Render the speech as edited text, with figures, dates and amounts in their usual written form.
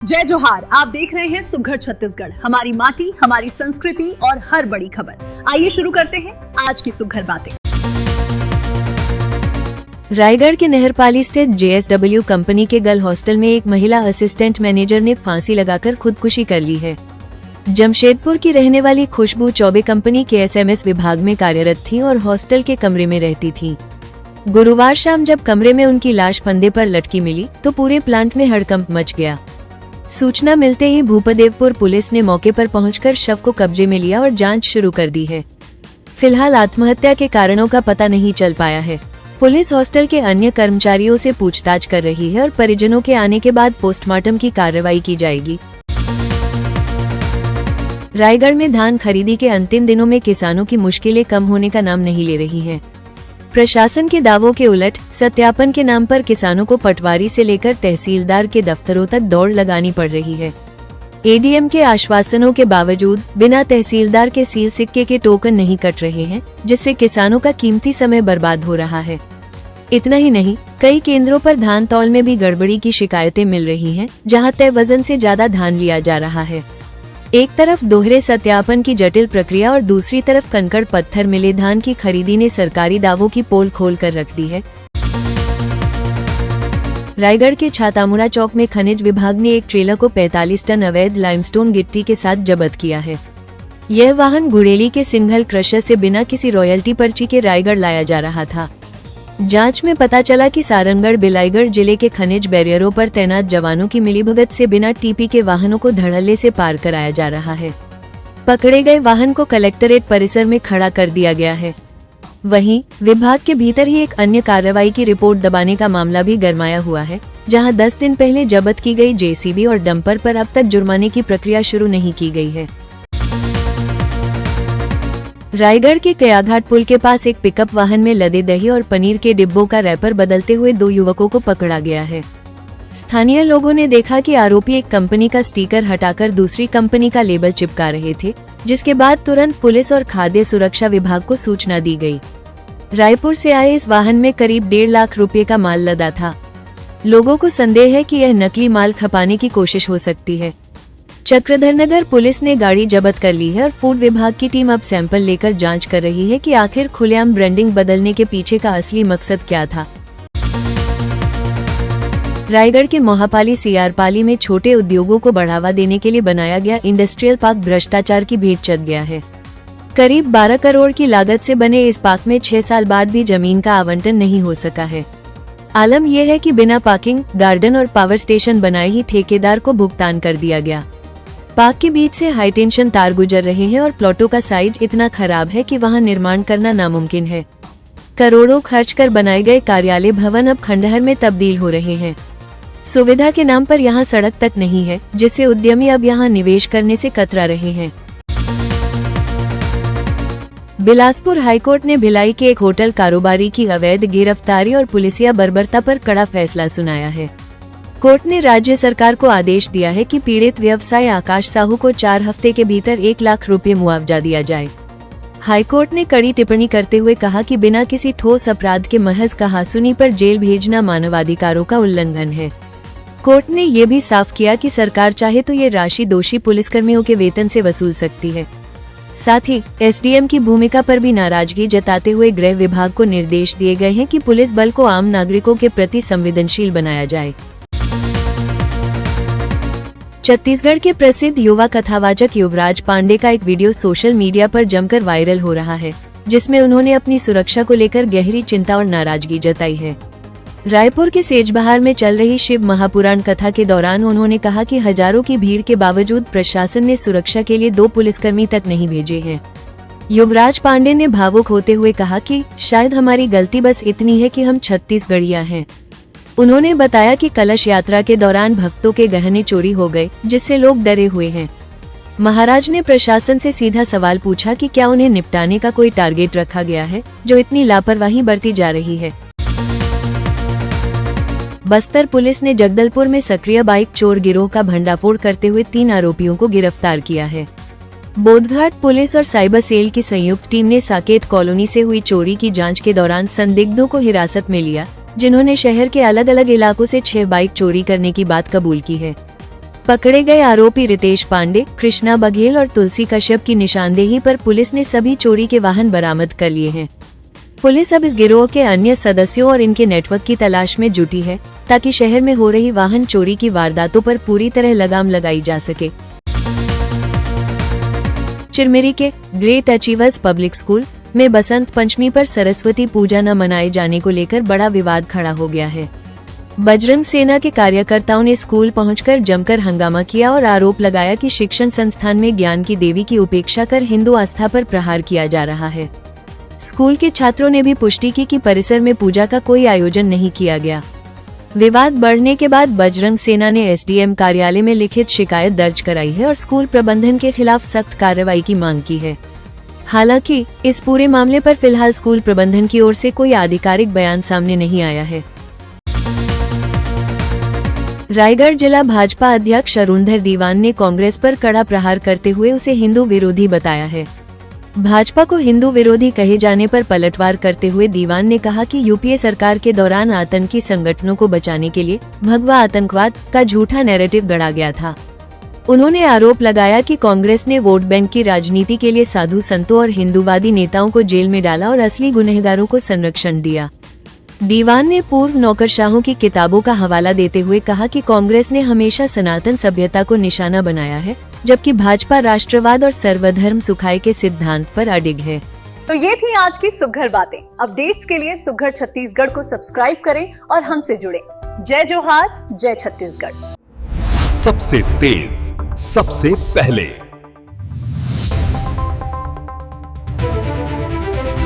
जय जोहार। आप देख रहे हैं सुघड़ छत्तीसगढ़, हमारी माटी, हमारी संस्कृति और हर बड़ी खबर। आइए शुरू करते हैं आज की सुघड़ बातें। रायगढ़ के नहरपाली स्थित JSW कंपनी के गर्ल हॉस्टल में एक महिला असिस्टेंट मैनेजर ने फांसी लगाकर खुदकुशी कर ली है। जमशेदपुर की रहने वाली खुशबू चौबे कंपनी के SMS विभाग में कार्यरत थी और हॉस्टल के कमरे में रहती थी। गुरुवार शाम जब कमरे में उनकी लाश फंदे पर लटकी मिली तो पूरे प्लांट में हड़कंप मच गया। सूचना मिलते ही भूपदेवपुर पुलिस ने मौके पर पहुंचकर शव को कब्जे में लिया और जांच शुरू कर दी है। फिलहाल आत्महत्या के कारणों का पता नहीं चल पाया है। पुलिस हॉस्टल के अन्य कर्मचारियों से पूछताछ कर रही है और परिजनों के आने के बाद पोस्टमार्टम की कार्रवाई की जाएगी। रायगढ़ में धान खरीदी के अंतिम दिनों में किसानों की मुश्किलें कम होने का नाम नहीं ले रही हैं। प्रशासन के दावों के उलट सत्यापन के नाम पर किसानों को पटवारी से लेकर तहसीलदार के दफ्तरों तक दौड़ लगानी पड़ रही है। ADM के आश्वासनों के बावजूद बिना तहसीलदार के सील सिक्के के टोकन नहीं कट रहे हैं, जिससे किसानों का कीमती समय बर्बाद हो रहा है। इतना ही नहीं, कई केंद्रों पर धान तौल में भी गड़बड़ी की शिकायतें मिल रही हैं, जहां तय वजन से ज्यादा धान लिया जा रहा है। एक तरफ दोहरे सत्यापन की जटिल प्रक्रिया और दूसरी तरफ कंकड़ पत्थर मिले धान की खरीदी ने सरकारी दावों की पोल खोल कर रख दी है। रायगढ़ के छातामुड़ा चौक में खनिज विभाग ने एक ट्रेलर को 45 टन अवैध लाइमस्टोन गिट्टी के साथ जब्त किया है। यह वाहन गुड़ेली के सिंघल क्रशर से बिना किसी रॉयल्टी पर्ची के रायगढ़ लाया जा रहा था। जांच में पता चला कि सारंगढ़ बिलाईगढ़ जिले के खनिज बैरियरों पर तैनात जवानों की मिलीभगत से बिना TP के वाहनों को धड़ल्ले से पार कराया जा रहा है। पकड़े गए वाहन को कलेक्टरेट परिसर में खड़ा कर दिया गया है। वहीं विभाग के भीतर ही एक अन्य कार्रवाई की रिपोर्ट दबाने का मामला भी गरमाया हुआ है, जहां 10 दिन पहले जब्त की गई JCB और डंपर पर अब तक जुर्माने की प्रक्रिया शुरू नहीं की गई है। रायगढ़ के कयाघाट पुल के पास एक पिकअप वाहन में लदे दही और पनीर के डिब्बों का रैपर बदलते हुए 2 युवकों को पकड़ा गया है। स्थानीय लोगों ने देखा कि आरोपी एक कंपनी का स्टिकर हटाकर दूसरी कंपनी का लेबल चिपका रहे थे, जिसके बाद तुरंत पुलिस और खाद्य सुरक्षा विभाग को सूचना दी गई। रायपुर से आए इस वाहन में करीब 1.5 लाख रुपए का माल लदा था। लोगों को संदेह है कि यह नकली माल खपाने की कोशिश हो सकती है। चक्रधरनगर पुलिस ने गाड़ी जब्त कर ली है और फूड विभाग की टीम अब सैंपल लेकर जांच कर रही है कि आखिर खुलेआम ब्रांडिंग बदलने के पीछे का असली मकसद क्या था। रायगढ़ के मोहापाली CR-पाली में छोटे उद्योगों को बढ़ावा देने के लिए बनाया गया इंडस्ट्रियल पार्क भ्रष्टाचार की भेंट चढ़ गया है। करीब 12 करोड़ की लागत से बने इस पार्क में 6 साल बाद भी जमीन का आवंटन नहीं हो सका है। आलम यह है कि बिना पार्किंग, गार्डन और पावर स्टेशन बनाए ही ठेकेदार को भुगतान कर दिया गया। पार्क के बीच से हाई टेंशन तार गुजर रहे हैं और प्लॉटों का साइज इतना खराब है कि वहां निर्माण करना नामुमकिन है। करोड़ों खर्च कर बनाए गए कार्यालय भवन अब खंडहर में तब्दील हो रहे हैं। सुविधा के नाम पर यहां सड़क तक नहीं है, जिससे उद्यमी अब यहां निवेश करने से कतरा रहे हैं। बिलासपुर हाईकोर्ट ने भिलाई के एक होटल कारोबारी की अवैध गिरफ्तारी और पुलिसिया बर्बरता पर कड़ा फैसला सुनाया है। कोर्ट ने राज्य सरकार को आदेश दिया है कि पीड़ित व्यवसायी आकाश साहू को 4 हफ्ते के भीतर 1 लाख रुपए मुआवजा दिया जाए। हाईकोर्ट ने कड़ी टिप्पणी करते हुए कहा कि बिना किसी ठोस अपराध के महज कहासुनी पर जेल भेजना मानवाधिकारों का उल्लंघन है। कोर्ट ने ये भी साफ किया कि सरकार चाहे तो ये राशि दोषी पुलिसकर्मियों के वेतन से वसूल सकती है। साथ ही SDM की भूमिका पर भी नाराजगी जताते हुए गृह विभाग को निर्देश दिए गए हैं कि पुलिस बल को आम नागरिकों के प्रति संवेदनशील बनाया जाए। छत्तीसगढ़ के प्रसिद्ध युवा कथावाचक युवराज पांडे का एक वीडियो सोशल मीडिया पर जमकर वायरल हो रहा है, जिसमें उन्होंने अपनी सुरक्षा को लेकर गहरी चिंता और नाराजगी जताई है। रायपुर के सेजबहार में चल रही शिव महापुराण कथा के दौरान उन्होंने कहा कि हजारों की भीड़ के बावजूद प्रशासन ने सुरक्षा के लिए 2 पुलिसकर्मी तक नहीं भेजे हैं। युवराज पांडे ने भावुक होते हुए कहा कि शायद हमारी गलती बस इतनी है कि हम छत्तीसगढ़िया हैं। उन्होंने बताया कि कलश यात्रा के दौरान भक्तों के गहने चोरी हो गए, जिससे लोग डरे हुए हैं। महाराज ने प्रशासन से सीधा सवाल पूछा कि क्या उन्हें निपटाने का कोई टारगेट रखा गया है, जो इतनी लापरवाही बरती जा रही है। बस्तर पुलिस ने जगदलपुर में सक्रिय बाइक चोर गिरोह का भंडाफोड़ करते हुए 3 आरोपियों को गिरफ्तार किया है। बोधघाट पुलिस और साइबर सेल की संयुक्त टीम ने साकेत कॉलोनी से हुई चोरी की जांच के दौरान संदिग्धों को हिरासत में लिया, जिन्होंने शहर के अलग अलग इलाकों से 6 बाइक चोरी करने की बात कबूल की है। पकड़े गए आरोपी रितेश पांडे, कृष्णा बघेल और तुलसी कश्यप की निशानदेही पर पुलिस ने सभी चोरी के वाहन बरामद कर लिए हैं। पुलिस अब इस गिरोह के अन्य सदस्यों और इनके नेटवर्क की तलाश में जुटी है, ताकि शहर में हो रही वाहन चोरी की वारदातों पर पूरी तरह लगाम लगाई जा सके। चिरमिरी के ग्रेट अचीवर्स पब्लिक स्कूल में बसंत पंचमी पर सरस्वती पूजा न मनाए जाने को लेकर बड़ा विवाद खड़ा हो गया है। बजरंग सेना के कार्यकर्ताओं ने स्कूल पहुंचकर जमकर हंगामा किया और आरोप लगाया कि शिक्षण संस्थान में ज्ञान की देवी की उपेक्षा कर हिंदू आस्था पर प्रहार किया जा रहा है। स्कूल के छात्रों ने भी पुष्टि की कि परिसर में पूजा का कोई आयोजन नहीं किया गया। विवाद बढ़ने के बाद बजरंग सेना ने एसडीएम कार्यालय में लिखित शिकायत दर्ज कराई है और स्कूल प्रबंधन के खिलाफ सख्त कार्रवाई की मांग की है। हालांकि इस पूरे मामले पर फिलहाल स्कूल प्रबंधन की ओर से कोई आधिकारिक बयान सामने नहीं आया है। रायगढ़ जिला भाजपा अध्यक्ष अरुणधर दीवान ने कांग्रेस पर कड़ा प्रहार करते हुए उसे हिंदू विरोधी बताया है। भाजपा को हिंदू विरोधी कहे जाने पर पलटवार करते हुए दीवान ने कहा कि यूपीए सरकार के दौरान आतंकी संगठनों को बचाने के लिए भगवा आतंकवाद का झूठा नैरेटिव गढ़ा गया था। उन्होंने आरोप लगाया कि कांग्रेस ने वोट बैंक की राजनीति के लिए साधु संतों और हिंदूवादी नेताओं को जेल में डाला और असली गुनहगारों को संरक्षण दिया। दीवान ने पूर्व नौकरशाहों की किताबों का हवाला देते हुए कहा कि कांग्रेस ने हमेशा सनातन सभ्यता को निशाना बनाया है, जबकि भाजपा राष्ट्रवाद और सर्वधर्म सुखाय के सिद्धांत पर अडिग है। तो ये थी आज की सुघर बातें। अपडेट्स के लिए सुघर छत्तीसगढ़ को सब्सक्राइब करें और हमसे जुड़े। जय जोहार, जय छत्तीसगढ़। सबसे तेज, सबसे पहले